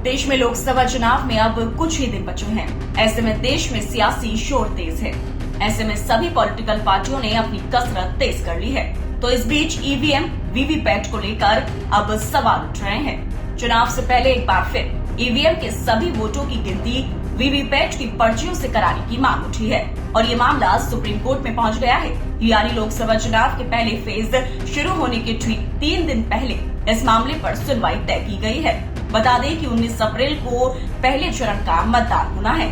देश में लोकसभा चुनाव में अब कुछ ही दिन बचे हैं। ऐसे में देश में सियासी शोर तेज है। ऐसे में सभी पॉलिटिकल पार्टियों ने अपनी कसरत तेज कर ली है। तो इस बीच ईवीएम वीवीपैट को लेकर अब सवाल उठ रहे हैं। चुनाव से पहले एक बार फिर ईवीएम के सभी वोटों की गिनती वीवीपैट की पर्चियों से कराने की मांग उठी है और ये मामला सुप्रीम कोर्ट में पहुंच गया है। यानी लोकसभा चुनाव के पहले फेज शुरू होने के ठीक 3 दिन पहले इस मामले पर सुनवाई तय की गई है। बता दें कि 19 अप्रैल को पहले चरण का मतदान होना है।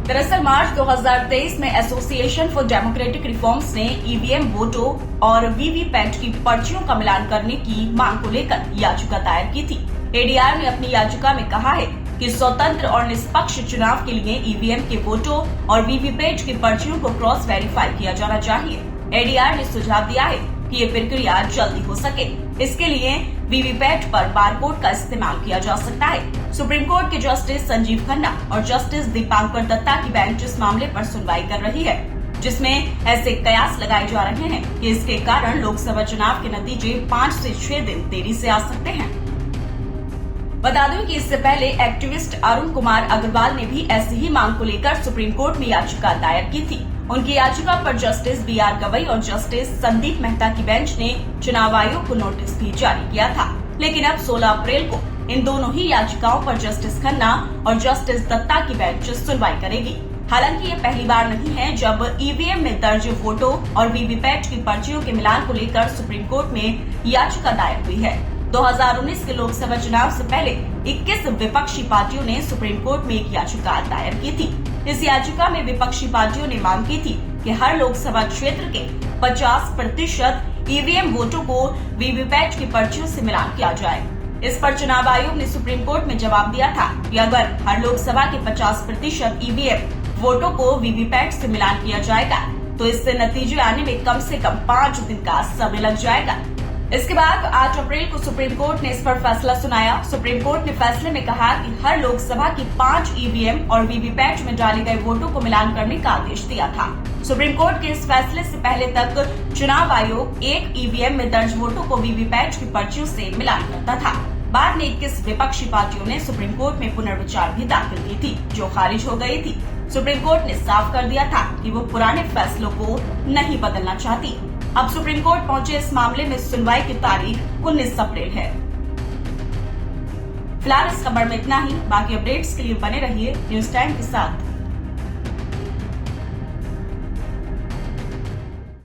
दरअसल मार्च 2023 में एसोसिएशन फॉर डेमोक्रेटिक रिफॉर्म्स ने ईवीएम वोटों और वीवीपैट की पर्चियों का मिलान करने की मांग को लेकर याचिका दायर की थी। एडीआर ने अपनी याचिका में कहा है कि स्वतंत्र और निष्पक्ष चुनाव के लिए ईवीएम के वोटों और वीवीपैट की पर्चियों को क्रॉस वेरीफाई किया जाना चाहिए। एडीआर ने सुझाव दिया है कि ये प्रक्रिया जल्दी हो सके, इसके लिए वीवीपैट पर बारकोड का इस्तेमाल किया जा सकता है। सुप्रीम कोर्ट के जस्टिस संजीव खन्ना और जस्टिस दीपांकर दत्ता की बेंच इस मामले पर सुनवाई कर रही है, जिसमें ऐसे कयास लगाए जा रहे हैं कि इसके कारण लोकसभा चुनाव के नतीजे 5 से 6 दिन देरी से आ सकते हैं। बता दूं कि इससे पहले एक्टिविस्ट अरुण कुमार अग्रवाल ने भी ऐसी ही मांग को लेकर सुप्रीम कोर्ट में याचिका दायर की थी। उनकी याचिका पर जस्टिस बीआर गवई और जस्टिस संदीप मेहता की बेंच ने चुनाव आयोग को नोटिस भी जारी किया था, लेकिन अब 16 अप्रैल को इन दोनों ही याचिकाओं पर जस्टिस खन्ना और जस्टिस दत्ता की बेंच सुनवाई करेगी। हालांकि ये पहली बार नहीं है जब ईवीएम में दर्ज वोटों और वीवीपैट की पर्चियों के मिलान को लेकर सुप्रीम कोर्ट में याचिका दायर हुई है। 2019 के लोकसभा चुनाव से पहले 21 विपक्षी पार्टियों ने सुप्रीम कोर्ट में एक याचिका दायर की थी। इस याचिका में विपक्षी पार्टियों ने मांग की थी कि हर लोकसभा क्षेत्र के 50% ईवीएम वोटों को वीवीपैट की पर्चियों से मिलान किया जाए। इस पर चुनाव आयोग ने सुप्रीम कोर्ट में जवाब दिया था कि अगर हर लोकसभा के 50% ईवीएम वोटों को वीवीपैट से मिलान किया जाएगा तो इससे नतीजे आने में कम से कम 5 दिन का समय लग जाएगा। इसके बाद 8 अप्रैल को सुप्रीम कोर्ट ने इस पर फैसला सुनाया। सुप्रीम कोर्ट ने फैसले में कहा कि हर लोकसभा की 5 ईवीएम और वीवीपैट में डाले गए वोटों को मिलान करने का आदेश दिया था। सुप्रीम कोर्ट के इस फैसले से पहले तक चुनाव आयोग एक ईवीएम में दर्ज वोटों को वीवीपैट की पर्चियों से मिलान करता था। बाद में 21 विपक्षी पार्टियों ने सुप्रीम कोर्ट में पुनर्विचार भी दाखिल की थी, जो खारिज हो गई थी। सुप्रीम कोर्ट ने साफ कर दिया था कि वो पुराने फैसलों को नहीं बदलना चाहती। अब सुप्रीम कोर्ट पहुंचे इस मामले में सुनवाई की तारीख 19 अप्रैल है। फिलहाल इस खबर में इतना ही। बाकी अपडेट्स के लिए बने रहिए न्यूज़ टाइम के साथ।